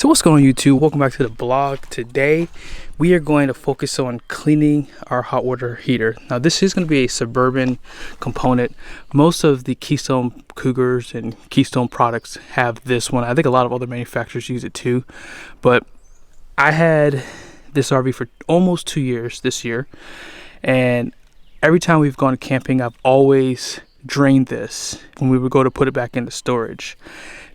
So what's going on, YouTube? Welcome back to the blog. Today we are going to focus on cleaning our hot water heater. Now this is going to be a Suburban component. Most of the Keystone Cougars and Keystone products have this one. I think a lot of other manufacturers use it too, but I had this RV for almost 2 years this year, and every time we've gone camping I've always drained this when we would go to put it back into storage.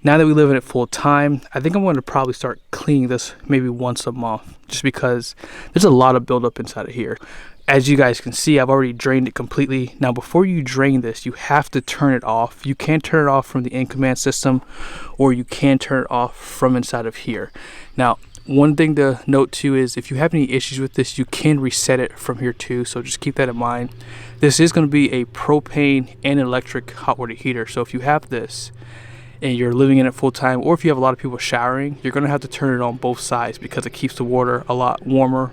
Now that we live in it full time, I think I'm going to probably start cleaning this maybe once a month, just because there's a lot of buildup inside of here. As you guys can see, I've already drained it completely. Now before you drain this, you have to turn it off. You can turn it off from the in command system, or you can turn it off from inside of here. Now one thing to note too is if you have any issues with this, you can reset it from here too, so just keep that in mind. This is going to be a propane and electric hot water heater, so if you have this and you're living in it full time, or if you have a lot of people showering, you're going to have to turn it on both sides because it keeps the water a lot warmer,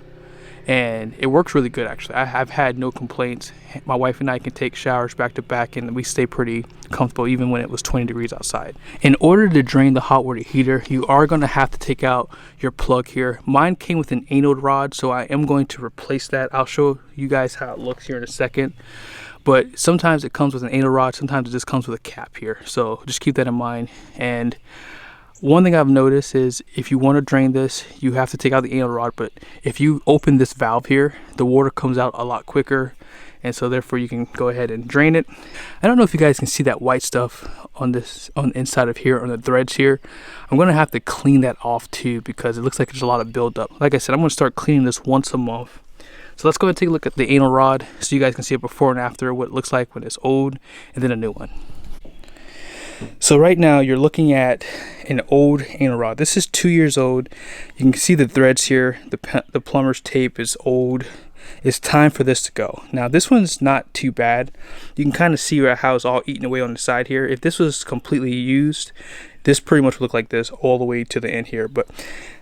and it works really good actually. I've had no complaints. My wife and I can take showers back to back and we stay pretty comfortable even when it was 20 degrees outside. In order to drain the hot water heater, you are going to have to take out your plug here. Mine came with an anode rod, so I am going to replace that. I'll show you guys how it looks here in a second. But sometimes it comes with an anode rod, sometimes it just comes with a cap here. So just keep that in mind. And one thing I've noticed is if you want to drain this, you have to take out the anode rod. But if you open this valve here, the water comes out a lot quicker. And so therefore you can go ahead and drain it. I don't know if you guys can see that white stuff on the inside of here, on the threads here. I'm going to have to clean that off too, because it looks like there's a lot of buildup. Like I said, I'm going to start cleaning this once a month. So let's go ahead and take a look at the anal rod so you guys can see it before and after, what it looks like when it's old and then a new one. So right now you're looking at an old anal rod. This is 2 years old. You can see the threads here. The plumber's tape is old. It's time for this to go. Now this one's not too bad. You can kind of see how it's all eaten away on the side here. If this was completely used, this pretty much would look like this all the way to the end here, but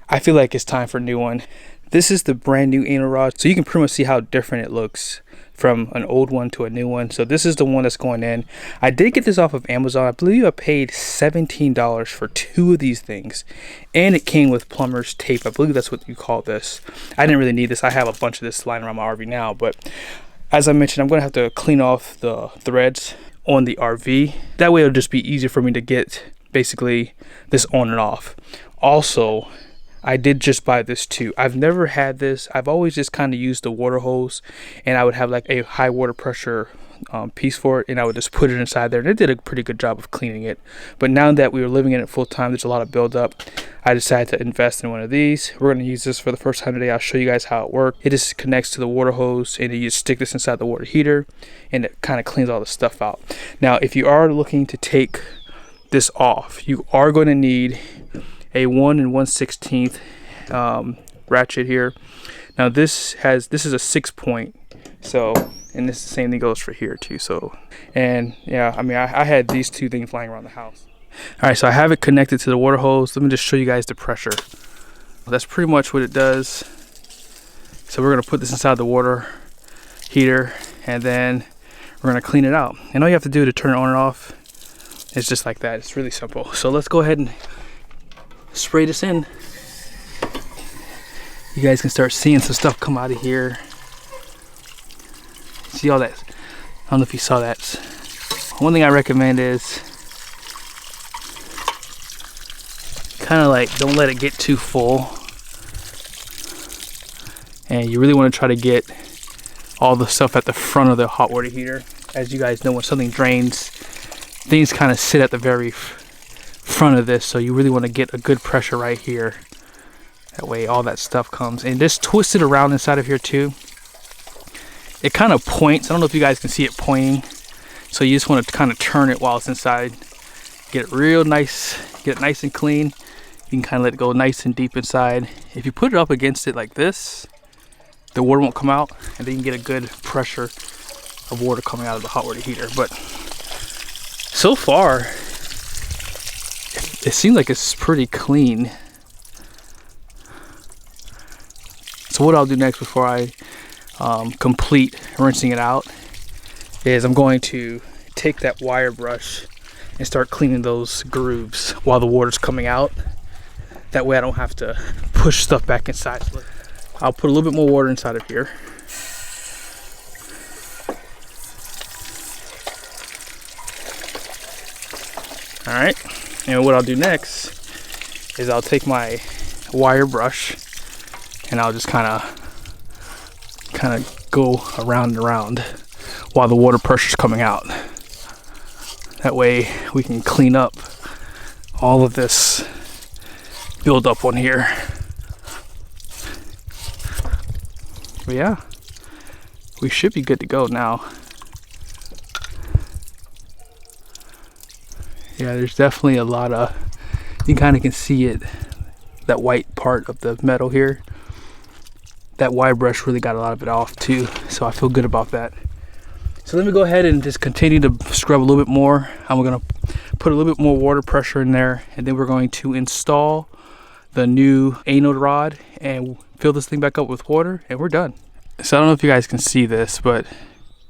I feel like it's time for a new one. This is the brand new anal rod, so you can pretty much see how different it looks from an old one to a new one. So this is the one that's going in. I did get this off of Amazon. I believe I paid $17 for 2 of these things, and it came with plumber's tape. I believe that's what you call this. I didn't really need this. I have a bunch of this lying around my RV now, but as I mentioned, I'm going to have to clean off the threads on the RV. That way it'll just be easier for me to get basically this on and off. Also, I did just buy this too. I've never had this. I've always just kind of used the water hose, and I would have like a high water pressure piece for it, and I would just put it inside there, and it did a pretty good job of cleaning it. But now that we were living in it full time, there's a lot of buildup. I decided to invest in one of these. We're going to use this for the first time today. I'll show you guys how it works. It just connects to the water hose, and you just stick this inside the water heater, and it kind of cleans all the stuff out. Now if you are looking to take this off, you are going to need a 1 1/16 ratchet here. Now this is a 6-point, so, and this is the same thing goes for here too. So, and yeah, I mean I had these 2 things lying around the house. All right, so I have it connected to the water hose. Let me just show you guys the pressure. That's pretty much what it does. So we're gonna put this inside the water heater, and then we're gonna clean it out. And all you have to do to turn it on and off is just like that. It's really simple. So let's go ahead and spray this in. You guys can start seeing some stuff come out of here. See all that? I don't know if you saw that. One thing I recommend is kind of like don't let it get too full, and you really want to try to get all the stuff at the front of the hot water heater. As you guys know, when something drains, things kind of sit at the very front of this, so you really want to get a good pressure right here. That way all that stuff comes, and just twist it around inside of here too. It kind of points. I don't know if you guys can see it pointing, so you just want to kind of turn it while it's inside. Get it real nice, get it nice and clean. You can kind of let it go nice and deep inside. If you put it up against it like this, the water won't come out, and then you can get a good pressure of water coming out of the hot water heater. But so far it seems like it's pretty clean. So what I'll do next before I complete rinsing it out is I'm going to take that wire brush and start cleaning those grooves while the water's coming out. That way I don't have to push stuff back inside. I'll put a little bit more water inside of here. All right, and what I'll do next is I'll take my wire brush and I'll just kind of go around and around while the water pressure is coming out. That way we can clean up all of this build up on here. But yeah, we should be good to go now. Yeah, there's definitely a lot of, you kind of can see it, that white part of the metal here. That wire brush really got a lot of it off too, so I feel good about that. So let me go ahead and just continue to scrub a little bit more. I'm gonna put a little bit more water pressure in there, and then we're going to install the new anode rod and fill this thing back up with water, and we're done. So I don't know if you guys can see this, but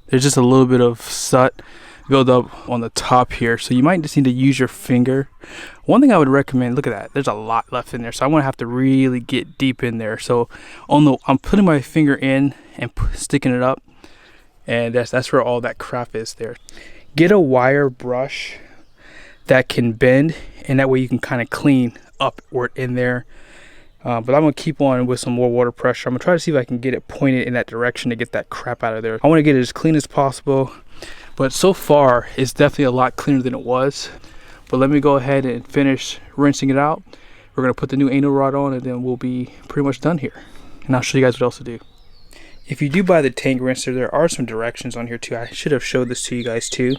there's just a little bit of soot build up on the top here, so you might just need to use your finger. One thing I would recommend, look at that, there's a lot left in there, so I'm gonna have to really get deep in there. So I'm putting my finger in and sticking it up, and that's where all that crap is there. Get a wire brush that can bend, and that way you can kind of clean up or in there. But I'm gonna keep on with some more water pressure. I'm gonna try to see if I can get it pointed in that direction to get that crap out of there. I want to get it as clean as possible, but so far it's definitely a lot cleaner than it was. But let me go ahead and finish rinsing it out. We're gonna put the new anode rod on, and then we'll be pretty much done here, and I'll show you guys what else to do. If you do buy the tank rinser, there are some directions on here too. I should have showed this to you guys too,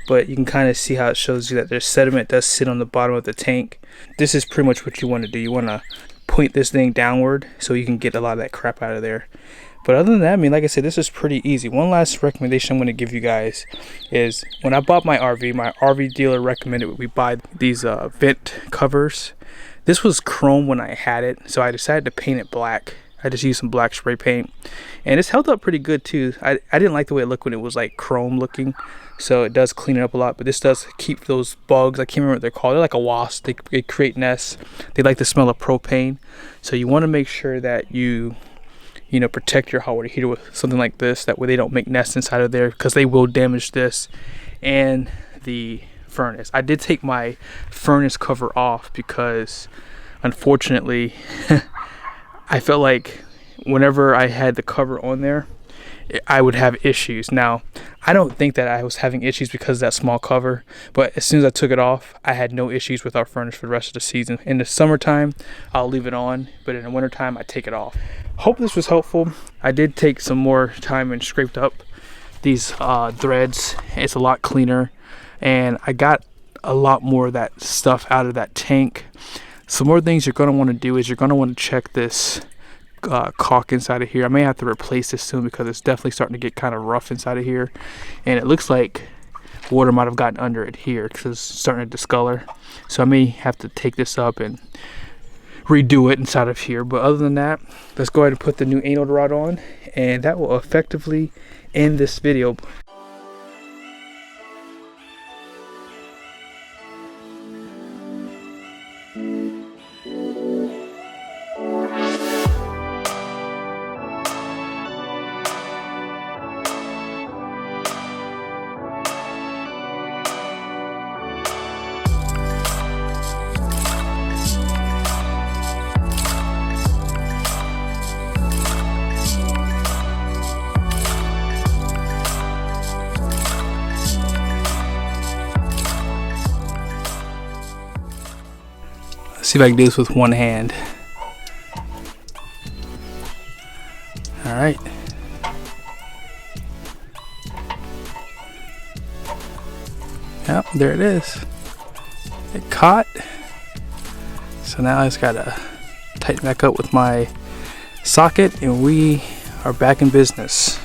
but you can kind of see how it shows you that there's sediment does sit on the bottom of the tank. This is pretty much what you want to do. You want to point this thing downward so you can get a lot of that crap out of there. But other than that, I mean, like I said, this is pretty easy. One last recommendation I'm going to give you guys is when I bought my RV dealer recommended we buy these vent covers. This was chrome when I had it, so I decided to paint it black. I just used some black spray paint, and it's held up pretty good too. I didn't like the way it looked when it was like chrome looking, so it does clean it up a lot. But this does keep those bugs, I can't remember what they're called, they're like a wasp, they create nests. They like the smell of propane, so you want to make sure that you protect your hot water heater with something like this. That way they don't make nests inside of there, because they will damage this and the furnace. I did take my furnace cover off because unfortunately I felt like whenever I had the cover on there, I would have issues. Now, I don't think that I was having issues because of that small cover, but as soon as I took it off, I had no issues with our furnace for the rest of the season. In the summertime, I'll leave it on, but in the wintertime, I take it off. Hope this was helpful. I did take some more time and scraped up these threads. It's a lot cleaner, and I got a lot more of that stuff out of that tank. Some more things you're going to want to do is you're going to want to check this caulk inside of here. I may have to replace this soon because it's definitely starting to get kind of rough inside of here, and it looks like water might have gotten under it here because it's starting to discolor. So I may have to take this up and redo it inside of here. But other than that, let's go ahead and put the new anode rod on, and that will effectively end this video. See if I can do this with one hand. All right. Yep, there it is. It caught. So now I just gotta tighten back up with my socket, and we are back in business.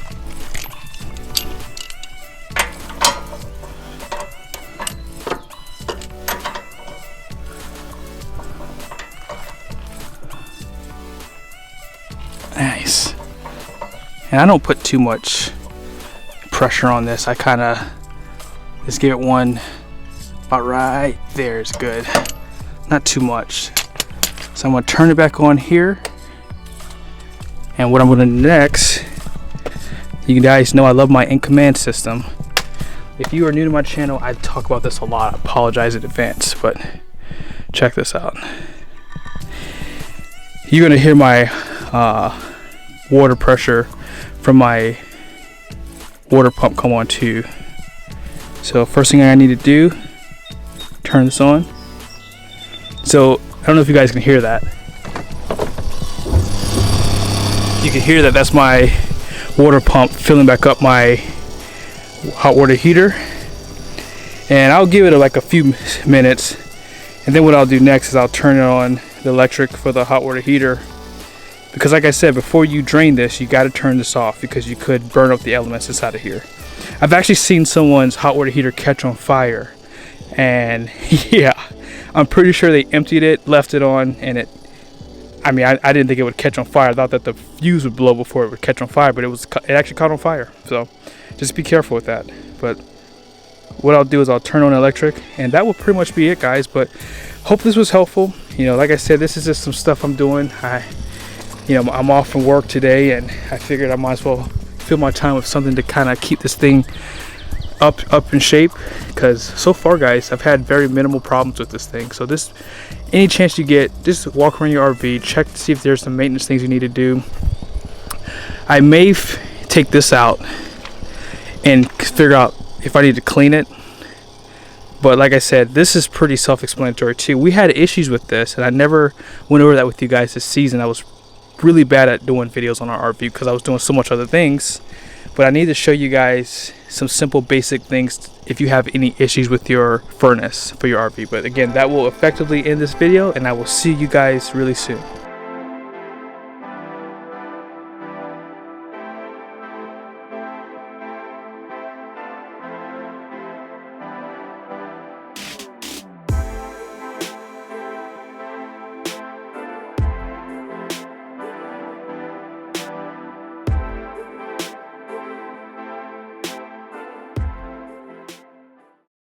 Nice. And I don't put too much pressure on this. I kind of just give it one about right there is good. Not too much. So I'm gonna turn it back on here. And what I'm gonna do next, you guys know I love my in command system. If you are new to my channel, I talk about this a lot. I apologize in advance, but check this out. You're gonna hear my water pressure from my water pump come on too. So first thing I need to do, turn this on. So I don't know if you guys can hear that. You can hear that. That's my water pump filling back up my hot water heater. And I'll give it like a few minutes, and then what I'll do next is I'll turn it on the electric for the hot water heater, because like I said, before you drain this, you got to turn this off because you could burn up the elements inside of here. I've actually seen someone's hot water heater catch on fire, and yeah, I'm pretty sure they emptied it, left it on, and I didn't think it would catch on fire. I thought that the fuse would blow before it would catch on fire, but it actually caught on fire. So just be careful with that. But what I'll do is I'll turn on electric, and that will pretty much be it, guys. But hope this was helpful. You know, like I said, this is just some stuff I'm doing. I'm off from work today, and I figured I might as well fill my time with something to kind of keep this thing up in shape, because so far, guys, I've had very minimal problems with this thing. So this, any chance you get, just walk around your RV, check to see if there's some maintenance things you need to do. I may take this out and figure out if I need to clean it, but like I said, this is pretty self-explanatory too. We had issues with this, and I never went over that with you guys this season. I was really bad at doing videos on our RV because I was doing so much other things. But I need to show you guys some simple basic things if you have any issues with your furnace for your RV. But again, that will effectively end this video, and I will see you guys really soon.